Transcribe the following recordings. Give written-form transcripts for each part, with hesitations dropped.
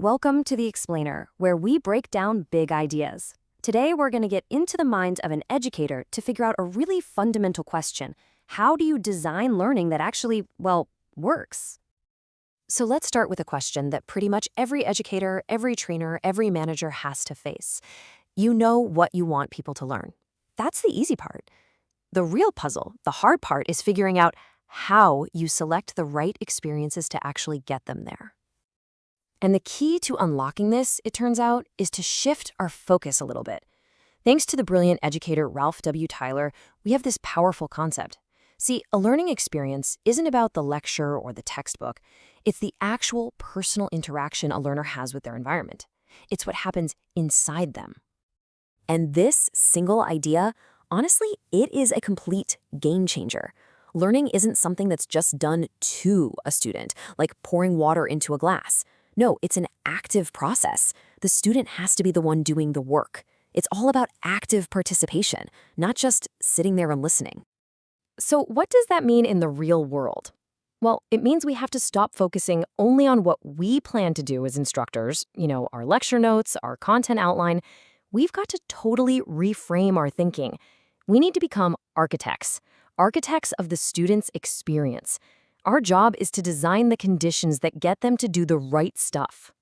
Welcome to The Explainer, where we break down big ideas. Today, we're going to get into the mind of an educator to figure out a really fundamental question. How do you design learning that actually, works? So let's start with a question that pretty much every educator, every trainer, every manager has to face. You know what you want people to learn. That's the easy part. The real puzzle, the hard part, is figuring out how you select the right experiences to actually get them there. And the key to unlocking this, it turns out, is to shift our focus a little bit. Thanks to the brilliant educator Ralph W. Tyler, we have this powerful concept. See, a learning experience isn't about the lecture or the textbook. It's the actual personal interaction a learner has with their environment. It's what happens inside them. And this single idea, honestly, it is a complete game changer. Learning isn't something that's just done to a student, like pouring water into a glass. No, it's an active process. The student has to be the one doing the work. It's all about active participation, not just sitting there and listening. So what does that mean in the real world? Well, it means we have to stop focusing only on what we plan to do as instructors, our lecture notes, our content outline. We've got to totally reframe our thinking. We need to become architects of the student's experience. Our job is to design the conditions that get them to do the right stuff.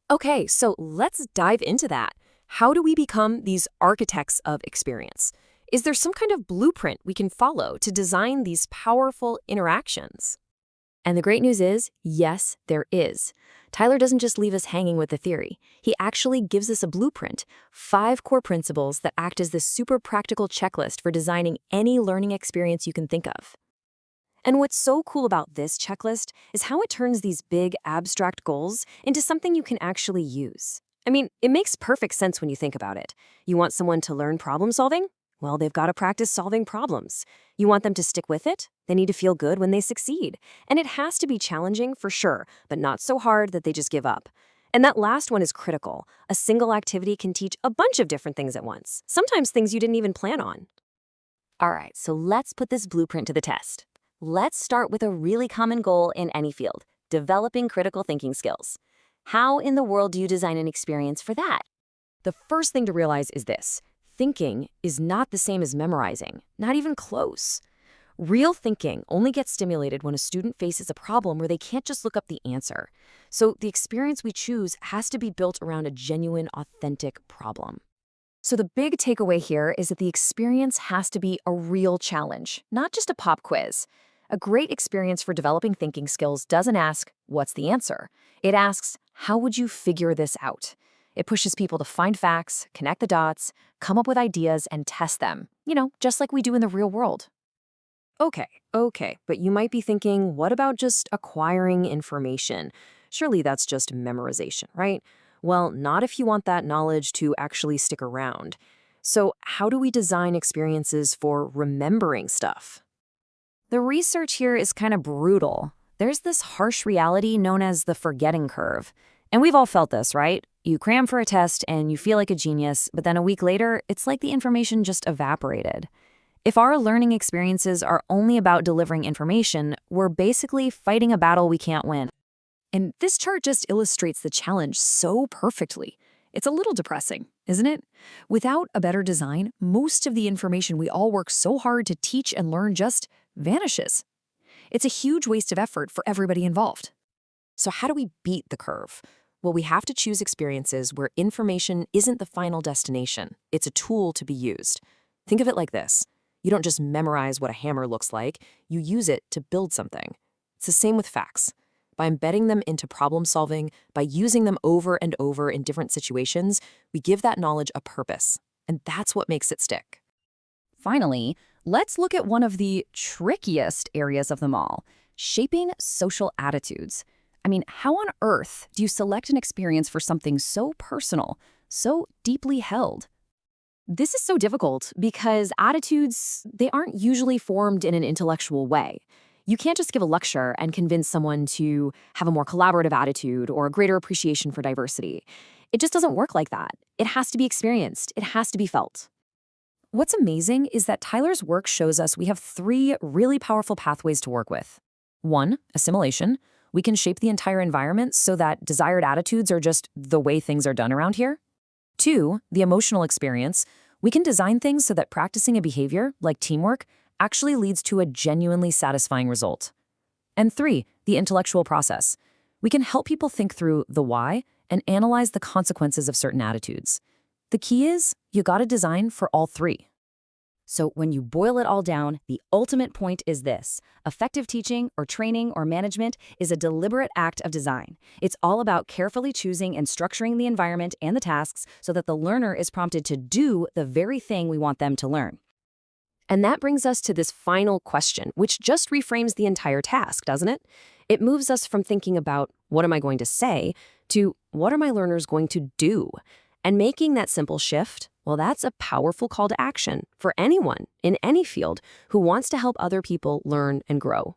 Okay, so let's dive into that. How do we become these architects of experience? Is there some kind of blueprint we can follow to design these powerful interactions? And the great news is, yes, there is. Tyler doesn't just leave us hanging with the theory. He actually gives us a blueprint, 5 core principles that act as this super practical checklist for designing any learning experience you can think of. And what's so cool about this checklist is how it turns these big, abstract goals into something you can actually use. I mean, it makes perfect sense when you think about it. You want someone to learn problem solving? Well, they've got to practice solving problems. You want them to stick with it? They need to feel good when they succeed. And it has to be challenging for sure, but not so hard that they just give up. And that last one is critical. A single activity can teach a bunch of different things at once, sometimes things you didn't even plan on. All right, so let's put this blueprint to the test. Let's start with a really common goal in any field, developing critical thinking skills. How in the world do you design an experience for that? The first thing to realize is this. Thinking is not the same as memorizing, not even close. Real thinking only gets stimulated when a student faces a problem where they can't just look up the answer. So the experience we choose has to be built around a genuine, authentic problem. So the big takeaway here is that the experience has to be a real challenge, not just a pop quiz. A great experience for developing thinking skills doesn't ask, what's the answer? It asks, how would you figure this out? It pushes people to find facts, connect the dots, come up with ideas, and test them, just like we do in the real world. Okay, but you might be thinking, what about just acquiring information? Surely that's just memorization, right? Well, not if you want that knowledge to actually stick around. So how do we design experiences for remembering stuff? The research here is kind of brutal. There's this harsh reality known as the forgetting curve. And we've all felt this, right? You cram for a test and you feel like a genius, but then a week later, it's like the information just evaporated. If our learning experiences are only about delivering information, we're basically fighting a battle we can't win. And this chart just illustrates the challenge so perfectly. It's a little depressing, isn't it? Without a better design, most of the information we all work so hard to teach and learn just vanishes. It's a huge waste of effort for everybody involved. So how do we beat the curve? Well, we have to choose experiences where information isn't the final destination. It's a tool to be used. Think of it like this. You don't just memorize what a hammer looks like. You use it to build something. It's the same with facts. By embedding them into problem solving, by using them over and over in different situations, we give that knowledge a purpose. And that's what makes it stick. Finally, let's look at one of the trickiest areas of them all, shaping social attitudes. I mean, how on earth do you select an experience for something so personal, so deeply held? This is so difficult because attitudes, they aren't usually formed in an intellectual way. You can't just give a lecture and convince someone to have a more collaborative attitude or a greater appreciation for diversity. It just doesn't work like that. It has to be experienced. It has to be felt. What's amazing is that Tyler's work shows us we have 3 really powerful pathways to work with. 1, assimilation. we can shape the entire environment so that desired attitudes are just the way things are done around here. 2, the emotional experience. We can design things so that practicing a behavior, like teamwork, actually leads to a genuinely satisfying result. And 3, the intellectual process. We can help people think through the why and analyze the consequences of certain attitudes. The key is, you gotta design for all 3. So when you boil it all down, the ultimate point is this: effective teaching or training or management is a deliberate act of design. It's all about carefully choosing and structuring the environment and the tasks so that the learner is prompted to do the very thing we want them to learn. And that brings us to this final question, which just reframes the entire task, doesn't it? It moves us from thinking about what am I going to say to what are my learners going to do? And making that simple shift, well, that's a powerful call to action for anyone in any field who wants to help other people learn and grow.